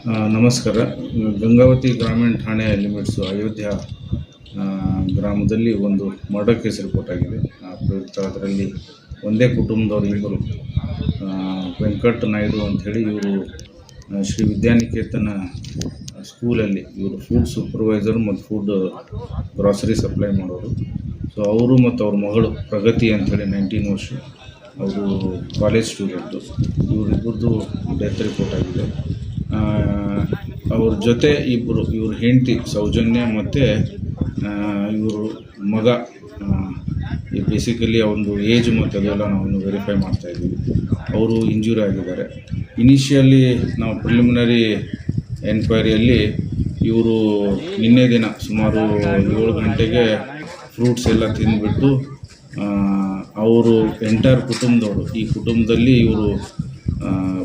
ನಮಸ್ಕಾರ. ಗಂಗಾವತಿ ಗ್ರಾಮೀಣ ಠಾಣೆ ಲಿಮಿಟ್ಸು ಅಯೋಧ್ಯ ಗ್ರಾಮದಲ್ಲಿ ಒಂದು ಮರ್ಡರ್ ಕೇಸ್ ರಿಪೋರ್ಟ್ ಆಗಿದೆ. ಪ್ರಯುಕ್ತ ಅದರಲ್ಲಿ ಒಂದೇ ಕುಟುಂಬದವರು ಇಬ್ಬರು, ವೆಂಕಟ್ ನಾಯ್ಡು ಅಂಥೇಳಿ ಇವರು ಶ್ರೀ ವಿದ್ಯಾನಿಕೇತನ ಸ್ಕೂಲಲ್ಲಿ ಇವರು ಫುಡ್ ಸೂಪರ್ವೈಸರು ಮತ್ತು ಫುಡ್ ಗ್ರಾಸರಿ ಸಪ್ಲೈ ಮಾಡೋರು. ಸೊ ಅವರು ಮತ್ತು ಅವ್ರ ಮಗಳು ಪ್ರಗತಿ ಅಂಥೇಳಿ 19 ವರ್ಷ, ಅವರು ಕಾಲೇಜ್ ಸ್ಟೂಡೆಂಟು. ಇವರಿಬ್ಬರದು ಡೆತ್ ರಿಪೋರ್ಟ್ ಆಗಿದೆ. ಅವ್ರ ಜೊತೆ ಇಬ್ಬರು, ಇವ್ರ ಹೆಂಡತಿ ಸೌಜನ್ಯ ಮತ್ತು ಇವರು ಮಗ. ಈ ಬೇಸಿಕಲಿ ಒಂದು ಏಜ್ ಮತ್ತು ಅದೆಲ್ಲ ನಾವು ವೆರಿಫೈ ಮಾಡ್ತಾಯಿದ್ದೀವಿ. ಅವರು ಇಂಜೂರಿ ಆಗಿದ್ದಾರೆ. ಇನಿಷಿಯಲಿ ನಾವು ಪ್ರಿಲಿಮಿನರಿ ಎನ್ಕ್ವೈರಿಯಲ್ಲಿ ಇವರು ನಿನ್ನೆ ದಿನ ಸುಮಾರು 7 ಗಂಟೆಗೆ ಫ್ರೂಟ್ಸ್ ಎಲ್ಲ ತಿಂದುಬಿಟ್ಟು ಅವರು ಎಂಟೈರ್ ಕುಟುಂಬದವರು, ಈ ಕುಟುಂಬದಲ್ಲಿ ಇವರು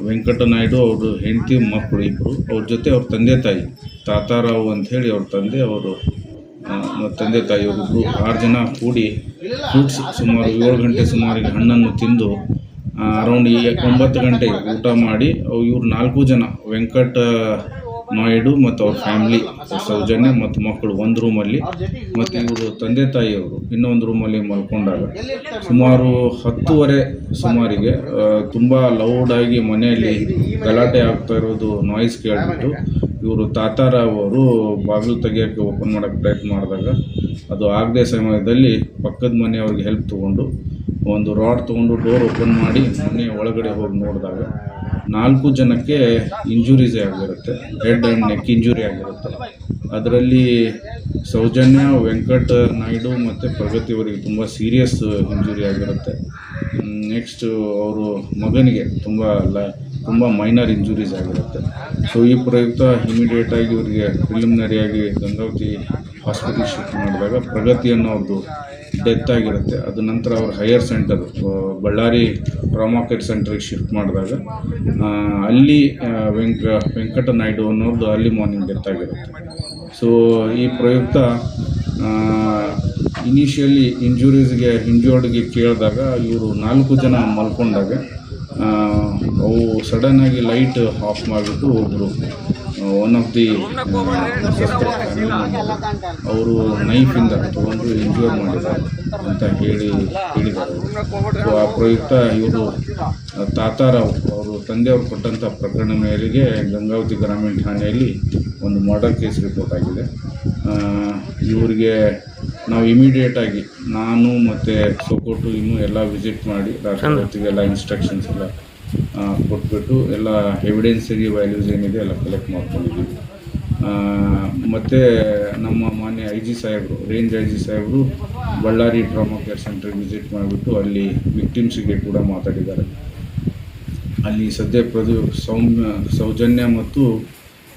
ವೆಂಕಟ ನಾಯ್ಡು ಅವರು ಹೆಂಡತಿ ಮಕ್ಕಳು ಇಬ್ಬರು, ಅವ್ರ ಜೊತೆ ಅವ್ರ ತಂದೆ ತಾಯಿ ತಾತಾರಾವ್ ಅಂಥೇಳಿ ಅವ್ರ ತಂದೆ, ಅವರು ತಂದೆ ತಾಯಿ ಅವರಿಬ್ಬರು 6 ಜನ ಕೂಡಿ ಫ್ರೂಟ್ಸ್ ಸುಮಾರು 7 ಗಂಟೆ ಸುಮಾರಿಗೆ ಹಣ್ಣನ್ನು ತಿಂದು ಅರೌಂಡ್ 9 ಗಂಟೆಗೆ ಊಟ ಮಾಡಿ ಇವ್ರು 4 ಜನ ವೆಂಕಟ ನಾಯ್ಡು ಮತ್ತು ಅವ್ರ ಫ್ಯಾಮ್ಲಿ ಸೌಜನ್ಯ ಮತ್ತು ಮಕ್ಕಳು ಒಂದು ರೂಮಲ್ಲಿ, ಮತ್ತು ಇವರು ತಂದೆ ತಾಯಿಯವರು ಇನ್ನೊಂದು ರೂಮಲ್ಲಿ ಮಲ್ಕೊಂಡಾಗ ಸುಮಾರು 10:30 ಸುಮಾರಿಗೆ ತುಂಬ ಲೌಡಾಗಿ ಮನೆಯಲ್ಲಿ ಗಲಾಟೆ ಆಗ್ತಾ ಇರೋದು ನಾಯ್ಸ್ ಕೇಳಿಬಿಟ್ಟು ಇವರು ತಾತಾರಾವ್ ಅವರು ಬಾಗಿಲು ತೆಗಿಯೋಕ್ಕೆ ಓಪನ್ ಮಾಡೋಕ್ಕೆ ಪ್ರಯತ್ನ ಮಾಡಿದಾಗ ಅದು ಆಗದೆ ಸಮಯದಲ್ಲಿ ಪಕ್ಕದ ಮನೆಯವ್ರಿಗೆ ಹೆಲ್ಪ್ ತೊಗೊಂಡು ಒಂದು ರಾಡ್ ತೊಗೊಂಡು ಡೋರ್ ಓಪನ್ ಮಾಡಿ ಮನೆಯ ಒಳಗಡೆ ಹೋಗಿ ನೋಡಿದಾಗ 4 ಜನಕ್ಕೆ ಇಂಜುರೀಸೇ ಆಗಿರುತ್ತೆ. ಹೆಡ್ ಆ್ಯಂಡ್ ನೆಕ್ ಇಂಜುರಿ ಆಗಿರುತ್ತೆ. ಅದರಲ್ಲಿ ಸೌಜನ್ಯ, ವೆಂಕಟ ನಾಯ್ಡು ಮತ್ತು ಪ್ರಗತಿಯವರಿಗೆ ತುಂಬ ಸೀರಿಯಸ್ ಇಂಜುರಿ ಆಗಿರುತ್ತೆ. ನೆಕ್ಸ್ಟು ಅವರು ಮಗನಿಗೆ ತುಂಬ ಮೈನರ್ ಇಂಜುರೀಸ್ ಆಗಿರುತ್ತೆ. ಸೊ ಈ ಪ್ರಯುಕ್ತ ಇಮಿಡಿಯೇಟಾಗಿ ಇವರಿಗೆ ಪ್ರಿಲಿಮಿನರಿಯಾಗಿ ಗಂಗಾವತಿ ಹಾಸ್ಪಿಟಲ್ ಶಿಫ್ಟ್ ಮಾಡಿದಾಗ ಪ್ರಗತಿ ಅನ್ನೋದು ಡೆತ್ ಆಗಿರುತ್ತೆ. ಅದು ನಂತರ ಅವ್ರು higher centre Bellary trauma care ಸೆಂಟ್ರಿಗೆ ಶಿಫ್ಟ್ ಮಾಡಿದಾಗ ಅಲ್ಲಿ ವೆಂಕಟ ನಾಯ್ಡು ಅನ್ನೋದು ಅಲ್ಲಿ ಮಾರ್ನಿಂಗ್ ಡೆತ್ ಆಗಿರುತ್ತೆ. ಸೊ ಈ ಪ್ರಯುಕ್ತ ಇನಿಷಿಯಲಿ ಇಂಜೂರ್ಡ್ಗೆ ಕೇಳಿದಾಗ ಇವರು 4 ಜನ ಮಲ್ಕೊಂಡಾಗ ಅವು ಸಡನ್ನಾಗಿ ಲೈಟ್ ಆಫ್ ಮಾಡಿಬಿಟ್ಟು ಒಬ್ಬರು ಒನ್ ಆಫ್ ದಿ ಅವರು ನೈಫಿಂದ ತೊಗೊಂಡು ಇಂಜೂರ್ ಮಾಡಿದ್ದಾರೆ ಅಂತ ಹೇಳಿದ್ದಾರೆ. ಸೊ ಆ ಪ್ರಯುಕ್ತ ಇವರು ತಾತಾರಾವ್ ಅವರು ತಂದೆಯವರು ಕೊಟ್ಟಂಥ ಪ್ರಕರಣ ಮೇರೆಗೆ ಗಂಗಾವತಿ ಗ್ರಾಮೀಣ ಠಾಣೆಯಲ್ಲಿ ಒಂದು ಮರ್ಡರ್ ಕೇಸ್ ರಿಪೋರ್ಟ್ ಆಗಿದೆ. ಇವರಿಗೆ ನಾವು ಇಮಿಡಿಯೇಟಾಗಿ ನಾನು ಮತ್ತು ಸೊಕೋಟು ಇನ್ನೂ ಎಲ್ಲ ವಿಸಿಟ್ ಮಾಡಿ ರಾಷ್ಟ್ರಪತಿಗೆಲ್ಲ ಇನ್ಸ್ಟ್ರಕ್ಷನ್ಸ್ ಎಲ್ಲ ಕೊಟ್ಬಿಟ್ಟು ಎಲ್ಲ ಎವಿಡೆನ್ಸಿಗೆ ವ್ಯಾಲ್ಯೂಸ್ ಏನಿದೆ ಎಲ್ಲ ಕಲೆಕ್ಟ್ ಮಾಡ್ಕೊಂಡಿದ್ದೀವಿ. ಮತ್ತು ನಮ್ಮ ಮಾನ್ಯ IG ಸಾಹೇಬರು, ರೇಂಜ್ IG ಸಾಹೇಬರು ಬಳ್ಳಾರಿ ಟ್ರಾಮಾ ಕೇರ್ ಸೆಂಟ್ರಿಗೆ ವಿಸಿಟ್ ಮಾಡಿಬಿಟ್ಟು ಅಲ್ಲಿ ವಿಕ್ಟಿಮ್ಸಿಗೆ ಕೂಡ ಮಾತಾಡಿದ್ದಾರೆ. ಅಲ್ಲಿ ಸದ್ಯ ಸೌಜನ್ಯ ಮತ್ತು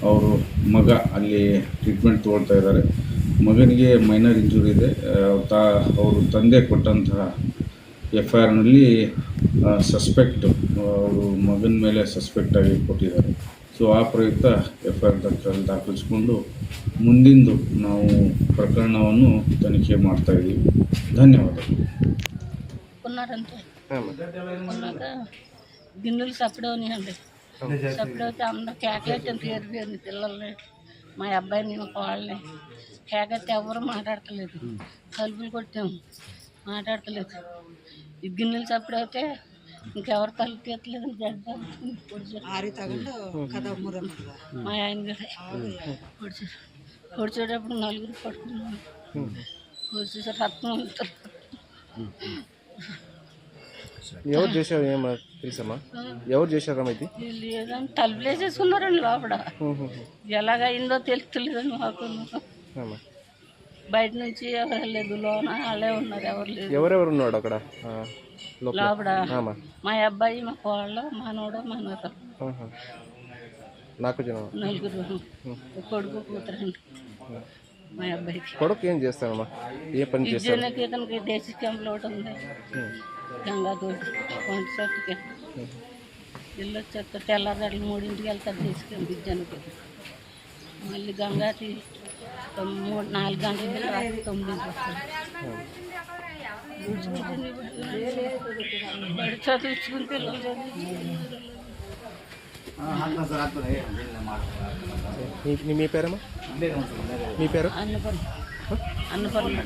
ಅವರು ಮಗ ಅಲ್ಲಿ ಟ್ರೀಟ್ಮೆಂಟ್ ತೊಗೊಳ್ತಾ ಇದ್ದಾರೆ. ಮಗನಿಗೆ ಮೈನರ್ ಇಂಜುರಿ ಇದೆ. ಅವರು ತಂದೆ ಕೊಟ್ಟಂತಹ FIRನಲ್ಲಿ ಸಸ್ಪೆಕ್ಟ್ ಅವರು ಮಗನ ಮೇಲೆ ಸಸ್ಪೆಕ್ಟಾಗಿ ಕೊಟ್ಟಿದ್ದಾರೆ. ಸೊ ಆ ಪ್ರಯುಕ್ತ FIR ದಾಖಲಿಸ್ಕೊಂಡು ಮುಂದಿಂದು ನಾವು ಪ್ರಕರಣವನ್ನು ತನಿಖೆ ಮಾಡ್ತಾಯಿದ್ದೀವಿ. ధన్యవాదాలు. గిన్నెలు సప్పుడవునాయండి. సప్పుడవుతే అందరూ కేకలెట్టని తీరిపోయింది పిల్లల్ని, మా అబ్బాయిని, మా వాళ్ళని కేకైతే ఎవరు మాట్లాడతలేదు. తలుపులు కొట్టాము, మాట్లాడతలేదు. ఈ గిన్నెలు సప్పుడవుతే ఇంకెవరు తలుపు తీయట్లేదు. మా ఆయన గారు పొడిచేటప్పుడు 4 పట్టుకున్నాం. పొడిచేసే రక్తం ఉంటుంది. ఎవరు చేశారు ఏమో తెలుసమ్మా? ఎవరు చేశారమ్మా ఇది? లేదంటే తలుపులు వేసేసుకున్నారండి లోపల. ఎలాగైందో తెలుస్తలేదండి మాకు. బయట నుంచి ఎవరు లేదు, లోన వాళ్ళే ఉన్నారు, ఎవరు లేదు. ఎవరెవరు ఉన్నాడు అక్కడ లోపల? మా అబ్బాయి, మా కోళ్ళు, మనోడు, మనోడు, నాకు నలుగురు, కొడుకు కూతురండి. మా అబ్బాయికి కొడుకు ఏం చేస్తానమ్మా? ఏ పని చేస్తాను? ఇతనికి దేశీ క్యాంపులో ఒకటి ఉంది, గంగాతోటి కొంటి చెట్టుకి ఇల్లు వచ్చేస్తా. తెల్లారి 3ంటికి వెళ్తారు దేశీ క్యాంప్ విద్యానికి. మళ్ళీ గంగాతి 4 గంటలకి 9ంటికి వస్తారు. బడి చదివించుకుని పిల్లలు చదివించుకుంటారు. మీ పేరమ్మా? మీ పేరు? అన్నపూర్ణ.